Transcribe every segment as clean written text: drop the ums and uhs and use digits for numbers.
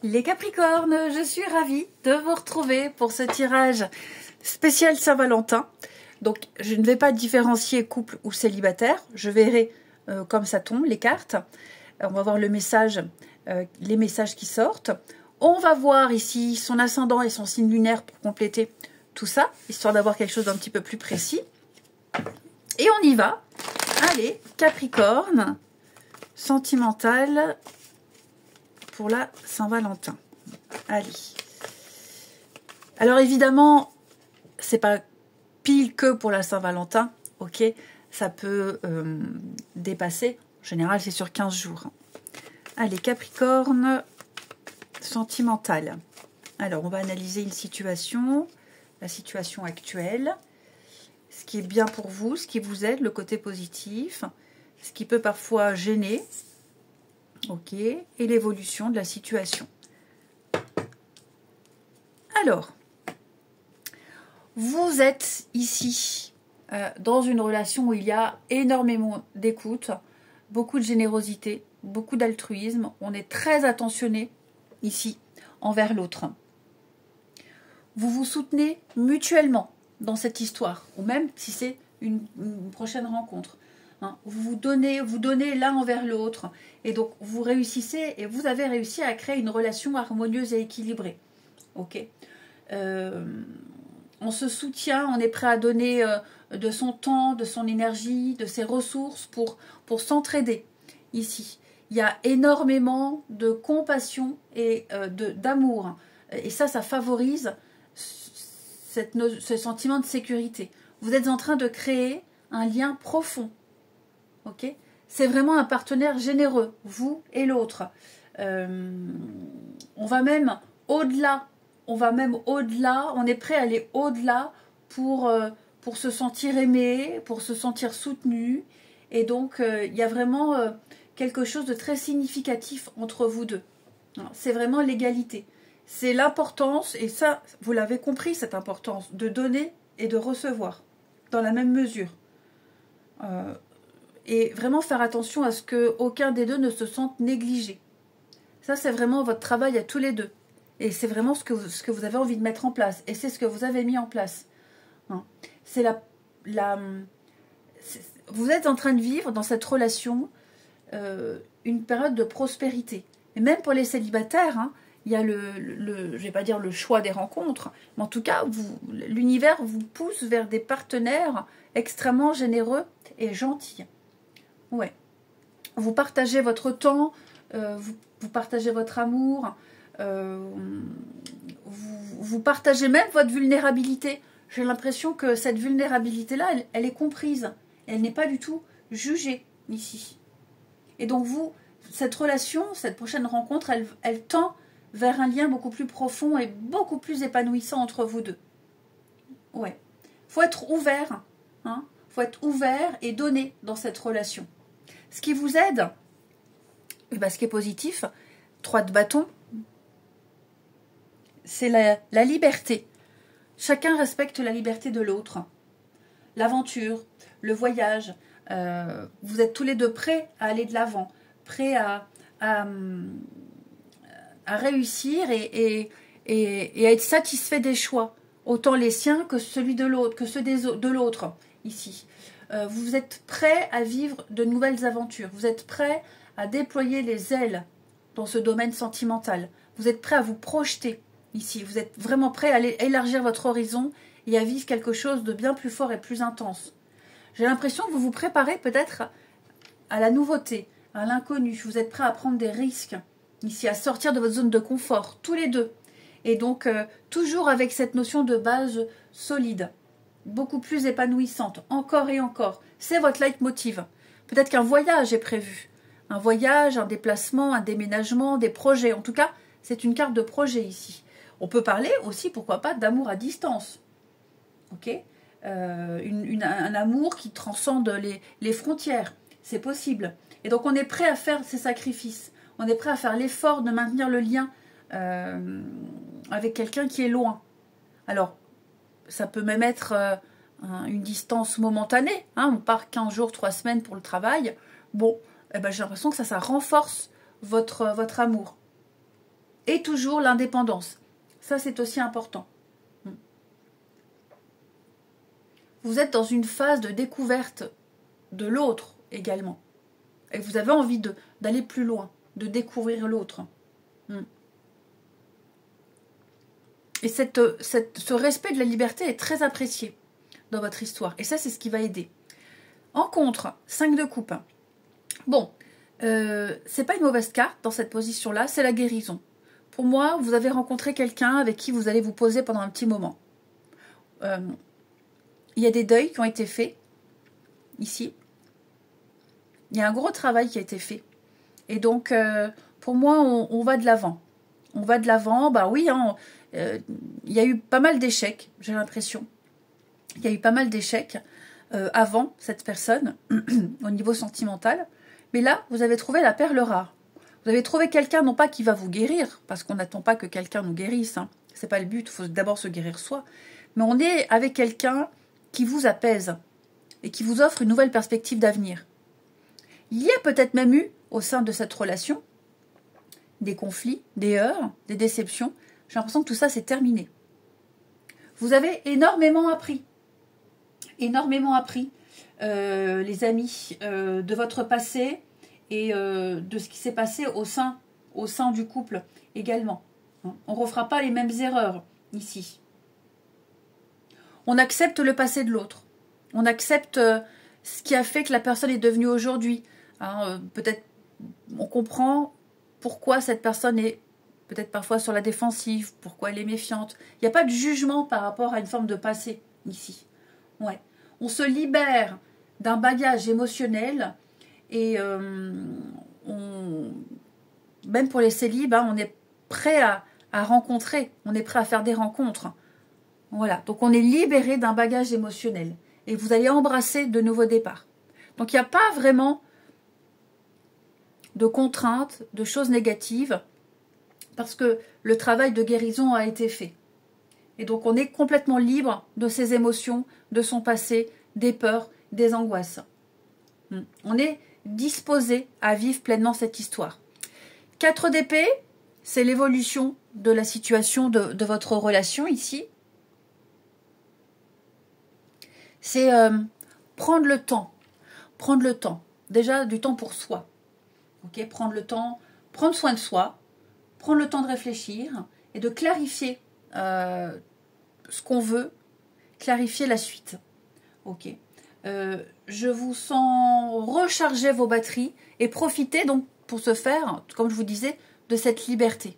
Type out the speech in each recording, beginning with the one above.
Les Capricornes, je suis ravie de vous retrouver pour ce tirage spécial Saint-Valentin. Donc, je ne vais pas différencier couple ou célibataire. Je verrai comme ça tombe les cartes. On va voir le message, les messages qui sortent. On va voir ici son ascendant et son signe lunaire pour compléter tout ça, histoire d'avoir quelque chose d'un petit peu plus précis. Et on y va. Allez, Capricorne, sentimental pour la Saint-Valentin. Allez. Alors évidemment, c'est pas pile que pour la Saint-Valentin, ok, ça peut dépasser. En général, c'est sur 15 jours. Allez, Capricorne, sentimental. Alors, on va analyser une situation, la situation actuelle, ce qui est bien pour vous, ce qui vous aide, le côté positif, ce qui peut parfois gêner, ok, et l'évolution de la situation. Alors, vous êtes ici dans une relation où il y a énormément d'écoute, beaucoup de générosité, beaucoup d'altruisme. On est très attentionné ici envers l'autre. Vous vous soutenez mutuellement dans cette histoire, ou même si c'est une prochaine rencontre. Hein, vous donnez l'un envers l'autre, et donc vous réussissez, et vous avez réussi à créer une relation harmonieuse et équilibrée. Ok. On se soutient, on est prêt à donner de son temps, de son énergie, de ses ressources pour s'entraider ici. Il y a énormément de compassion et d'amour. Et ça favorise ce sentiment de sécurité. Vous êtes en train de créer un lien profond. Okay, c'est vraiment un partenaire généreux, vous et l'autre. On va même au-delà. On est prêt à aller au-delà pour se sentir aimé, pour se sentir soutenu. Et donc, il y a vraiment quelque chose de très significatif entre vous deux. C'est vraiment l'égalité. C'est l'importance, et ça, vous l'avez compris, cette importance, de donner et de recevoir dans la même mesure. Et vraiment faire attention à ce qu'aucun des deux ne se sente négligé. Ça, c'est vraiment votre travail à tous les deux. Et c'est vraiment ce que vous avez envie de mettre en place. Et c'est ce que vous avez mis en place. Hein. C'est vous êtes en train de vivre dans cette relation une période de prospérité. Et même pour les célibataires, hein, il y a je vais pas dire le choix des rencontres, mais en tout cas, l'univers vous pousse vers des partenaires extrêmement généreux et gentils. Ouais. Vous partagez votre temps, vous partagez votre amour, vous partagez même votre vulnérabilité. J'ai l'impression que cette vulnérabilité-là, elle est comprise. Elle n'est pas du tout jugée ici. Et donc cette relation, cette prochaine rencontre, elle tend vers un lien beaucoup plus profond et beaucoup plus épanouissant entre vous deux. Ouais. Faut être ouvert, hein. Faut être ouvert et donner dans cette relation. Ce qui vous aide, ce qui est positif, 3 de bâton, c'est la liberté. Chacun respecte la liberté de l'autre. L'aventure, le voyage, vous êtes tous les deux prêts à aller de l'avant, prêts à réussir et à être satisfait des choix, autant les siens que celui de l'autre, que ceux de l'autre ici. Vous êtes prêts à vivre de nouvelles aventures, vous êtes prêts à déployer les ailes dans ce domaine sentimental, vous êtes prêts à vous projeter ici, vous êtes vraiment prêts à aller élargir votre horizon et à vivre quelque chose de bien plus fort et plus intense. J'ai l'impression que vous vous préparez peut-être à la nouveauté, à l'inconnu, vous êtes prêts à prendre des risques ici, à sortir de votre zone de confort, tous les deux. Et donc, toujours avec cette notion de base solide, beaucoup plus épanouissante, encore et encore. C'est votre leitmotiv. Peut-être qu'un voyage est prévu. Un voyage, un déplacement, un déménagement, des projets. En tout cas, c'est une carte de projet ici. On peut parler aussi, pourquoi pas, d'amour à distance. Ok, un amour qui transcende les frontières. C'est possible. Et donc, on est prêt à faire ces sacrifices. On est prêt à faire l'effort de maintenir le lien avec quelqu'un qui est loin. Alors, ça peut même être une distance momentanée. Hein, on part 15 jours, 3 semaines pour le travail. Bon, j'ai l'impression que ça renforce votre amour. Et toujours l'indépendance. Ça, c'est aussi important. Vous êtes dans une phase de découverte de l'autre également. Et vous avez envie d'aller plus loin, de découvrir l'autre. Et ce respect de la liberté est très apprécié dans votre histoire. Et ça, c'est ce qui va aider. En contre, 5 de coupe. Bon, c'est pas une mauvaise carte dans cette position-là, c'est la guérison. Pour moi, vous avez rencontré quelqu'un avec qui vous allez vous poser pendant un petit moment. Il y a des deuils qui ont été faits, ici. Il y a un gros travail qui a été fait. Et donc, pour moi, on va de l'avant. On va de l'avant, bah oui, hein, il y a eu pas mal d'échecs, j'ai l'impression. Il y a eu pas mal d'échecs avant cette personne, au niveau sentimental. Mais là, vous avez trouvé la perle rare. Vous avez trouvé quelqu'un, non pas qui va vous guérir, parce qu'on n'attend pas que quelqu'un nous guérisse. Hein. C'est pas le but, il faut d'abord se guérir soi. Mais on est avec quelqu'un qui vous apaise et qui vous offre une nouvelle perspective d'avenir. Il y a peut-être même eu, au sein de cette relation, des conflits, des heurts, des déceptions. J'ai l'impression que tout ça, c'est terminé. Vous avez énormément appris. Énormément appris, les amis, de votre passé et de ce qui s'est passé au sein du couple également. On ne refera pas les mêmes erreurs ici. On accepte le passé de l'autre. On accepte ce qui a fait que la personne est devenue aujourd'hui. Hein, peut-être on comprend pourquoi cette personne est peut-être parfois sur la défensive, pourquoi elle est méfiante. Il n'y a pas de jugement par rapport à une forme de passé ici. Ouais. On se libère d'un bagage émotionnel et même pour les célibes, hein, on est prêt à rencontrer, on est prêt à faire des rencontres. Voilà, donc on est libéré d'un bagage émotionnel et vous allez embrasser de nouveaux départs. Donc il n'y a pas vraiment de contraintes, de choses négatives parce que le travail de guérison a été fait. Et donc on est complètement libre de ses émotions, de son passé, des peurs, des angoisses. On est disposé à vivre pleinement cette histoire. 4 d'épée, c'est l'évolution de la situation de votre relation ici. C'est prendre le temps. Prendre le temps. Déjà du temps pour soi. Okay, prendre le temps, prendre soin de soi, prendre le temps de réfléchir et de clarifier ce qu'on veut, clarifier la suite. Ok. Je vous sens recharger vos batteries et profiter donc pour ce faire, comme je vous disais, de cette liberté.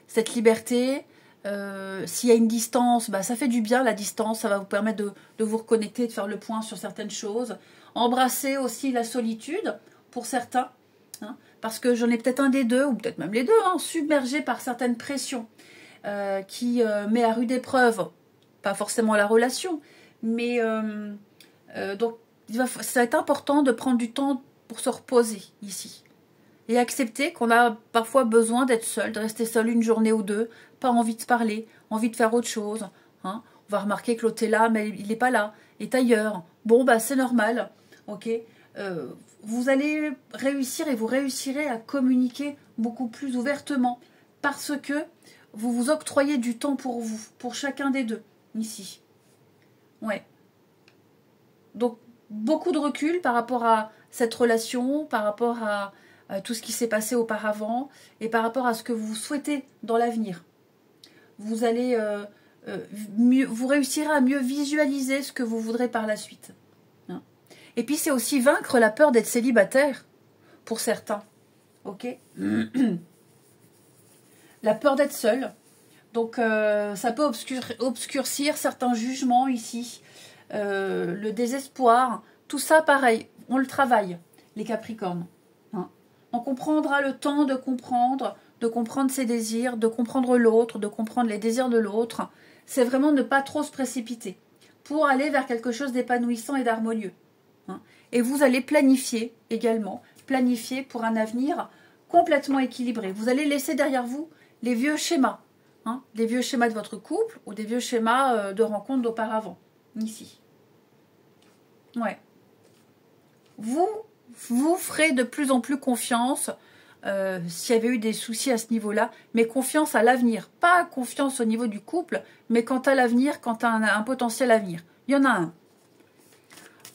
Cette liberté, s'il y a une distance, bah, ça fait du bien la distance, ça va vous permettre de vous reconnecter, de faire le point sur certaines choses. Embrasser aussi la solitude pour certains, hein, parce que j'en ai peut-être un des deux, ou peut-être même les deux, hein, submergés par certaines pressions qui met à rude épreuve, pas forcément la relation, mais donc ça va être important de prendre du temps pour se reposer ici. Et accepter qu'on a parfois besoin d'être seul, de rester seul une journée ou deux, pas envie de parler, envie de faire autre chose. Hein. On va remarquer que l'autre est là, mais il n'est pas là, est ailleurs. Bon, bah c'est normal. Ok. Vous allez réussir et vous réussirez à communiquer beaucoup plus ouvertement parce que vous vous octroyez du temps pour vous, pour chacun des deux, ici. Ouais. Donc, beaucoup de recul par rapport à cette relation, par rapport à tout ce qui s'est passé auparavant et par rapport à ce que vous souhaitez dans l'avenir. Vous allez vous réussirez à mieux visualiser ce que vous voudrez par la suite. Hein. Et puis c'est aussi vaincre la peur d'être célibataire pour certains. Ok. La peur d'être seul. Donc ça peut obscurcir certains jugements ici. Le désespoir. Tout ça pareil. On le travaille, les Capricornes. Donc on prendra le temps de comprendre ses désirs, de comprendre l'autre, de comprendre les désirs de l'autre. C'est vraiment ne pas trop se précipiter pour aller vers quelque chose d'épanouissant et d'harmonieux. Et vous allez planifier également, planifier pour un avenir complètement équilibré. Vous allez laisser derrière vous les vieux schémas, les vieux schémas de votre couple ou des vieux schémas de rencontres d'auparavant, ici. Ouais. Vous ferez de plus en plus confiance s'il y avait eu des soucis à ce niveau-là, mais confiance à l'avenir. Pas confiance au niveau du couple, mais quant à l'avenir, quant à un potentiel avenir. Il y en a un.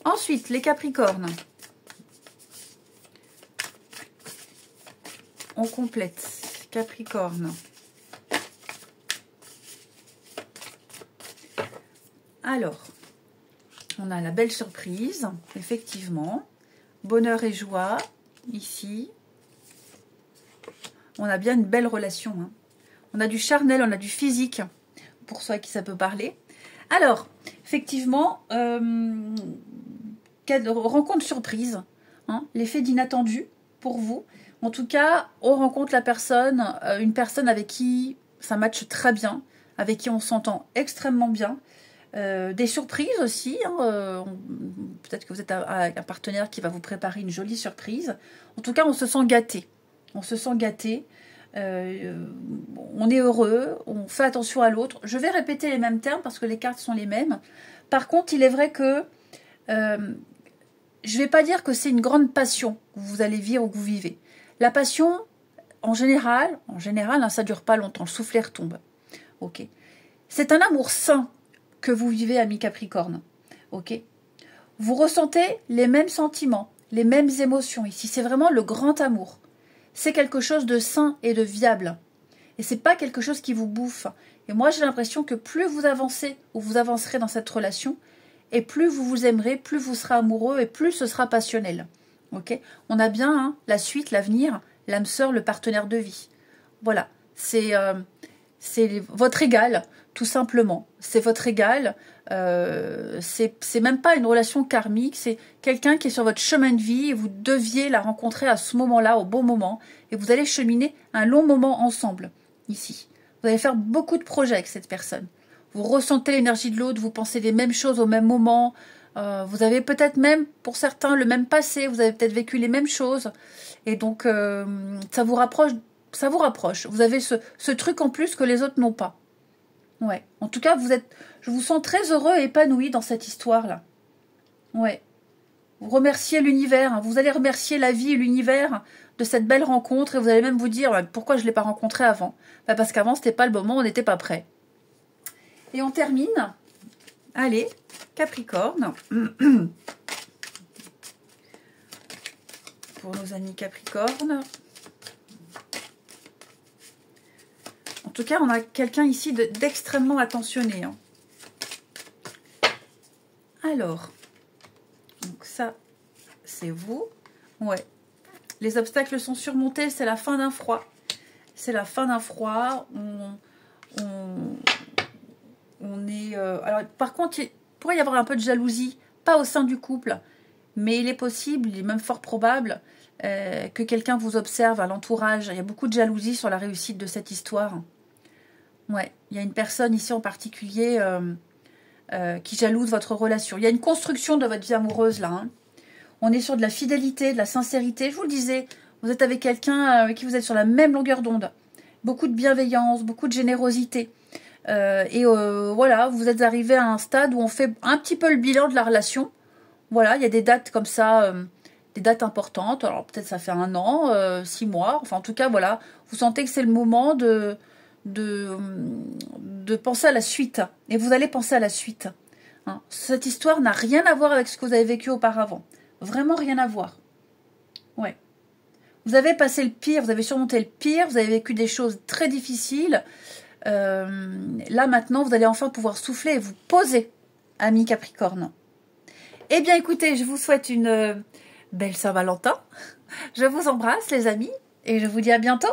Ensuite, les Capricornes. On complète. Capricorne. Alors, on a la belle surprise, effectivement. Bonheur et joie, ici. On a bien une belle relation. Hein. On a du charnel, on a du physique, pour ceux à qui ça peut parler. Alors, effectivement, rencontre surprise, hein, l'effet d'inattendu pour vous. En tout cas, on rencontre la personne, une personne avec qui ça matche très bien, avec qui on s'entend extrêmement bien. Des surprises aussi, hein, peut-être que vous êtes avec un partenaire qui va vous préparer une jolie surprise. En tout cas, on se sent gâté. On se sent gâté. On est heureux, on fait attention à l'autre. Je vais répéter les mêmes termes parce que les cartes sont les mêmes. Par contre, il est vrai que je ne vais pas dire que c'est une grande passion que vous allez vivre ou que vous vivez. La passion, en général, hein, ça ne dure pas longtemps, le soufflet retombe. Ok. C'est un amour sain que vous vivez, ami Capricorne. Ok. Vous ressentez les mêmes sentiments, les mêmes émotions ici. C'est vraiment le grand amour. C'est quelque chose de sain et de viable. Et c'est pas quelque chose qui vous bouffe. Et moi, j'ai l'impression que plus vous avancez ou vous avancerez dans cette relation, et plus vous vous aimerez, plus vous serez amoureux et plus ce sera passionnel. Ok. On a bien hein, la suite, l'avenir, l'âme sœur, le partenaire de vie. Voilà. C'est votre égal, tout simplement. C'est votre égal. C'est même pas une relation karmique. C'est quelqu'un qui est sur votre chemin de vie et vous deviez la rencontrer à ce moment-là, au bon moment. Et vous allez cheminer un long moment ensemble, ici. Vous allez faire beaucoup de projets avec cette personne. Vous ressentez l'énergie de l'autre, vous pensez les mêmes choses au même moment. Vous avez peut-être même, pour certains, le même passé. Vous avez peut-être vécu les mêmes choses. Et donc, ça vous rapproche. Ça vous rapproche. Vous avez ce truc en plus que les autres n'ont pas. Ouais. En tout cas, je vous sens très heureux et épanoui dans cette histoire-là. Ouais. Vous remerciez l'univers. Hein. Vous allez remercier la vie et l'univers de cette belle rencontre. Et vous allez même vous dire pourquoi je ne l'ai pas rencontré avant. Parce qu'avant, ce n'était pas le moment, on n'était pas prêt. Et on termine. Allez, Capricorne. Pour nos amis Capricorne. En tout cas, on a quelqu'un ici d'extrêmement attentionné. Hein. Alors, donc ça, c'est vous. Ouais. Les obstacles sont surmontés, c'est la fin d'un froid. C'est la fin d'un froid. On est... alors, par contre, il pourrait y avoir un peu de jalousie, pas au sein du couple, mais il est possible, il est même fort probable que quelqu'un vous observe à l'entourage. Il y a beaucoup de jalousie sur la réussite de cette histoire. Ouais, il y a une personne ici en particulier qui jalouse votre relation. Il y a une construction de votre vie amoureuse là. Hein. On est sur de la fidélité, de la sincérité. Je vous le disais, vous êtes avec quelqu'un avec qui vous êtes sur la même longueur d'onde. Beaucoup de bienveillance, beaucoup de générosité. Voilà, vous êtes arrivé à un stade où on fait un petit peu le bilan de la relation. Voilà, il y a des dates comme ça, des dates importantes. Alors peut-être ça fait 1 an, 6 mois. Enfin en tout cas, voilà, vous sentez que c'est le moment de penser à la suite. Et vous allez penser à la suite. Hein. Cette histoire n'a rien à voir avec ce que vous avez vécu auparavant. Vraiment rien à voir. Ouais. Vous avez passé le pire, vous avez surmonté le pire, vous avez vécu des choses très difficiles. Là maintenant, vous allez enfin pouvoir souffler et vous poser, ami Capricorne. Eh bien écoutez, je vous souhaite une belle Saint-Valentin. Je vous embrasse les amis et je vous dis à bientôt.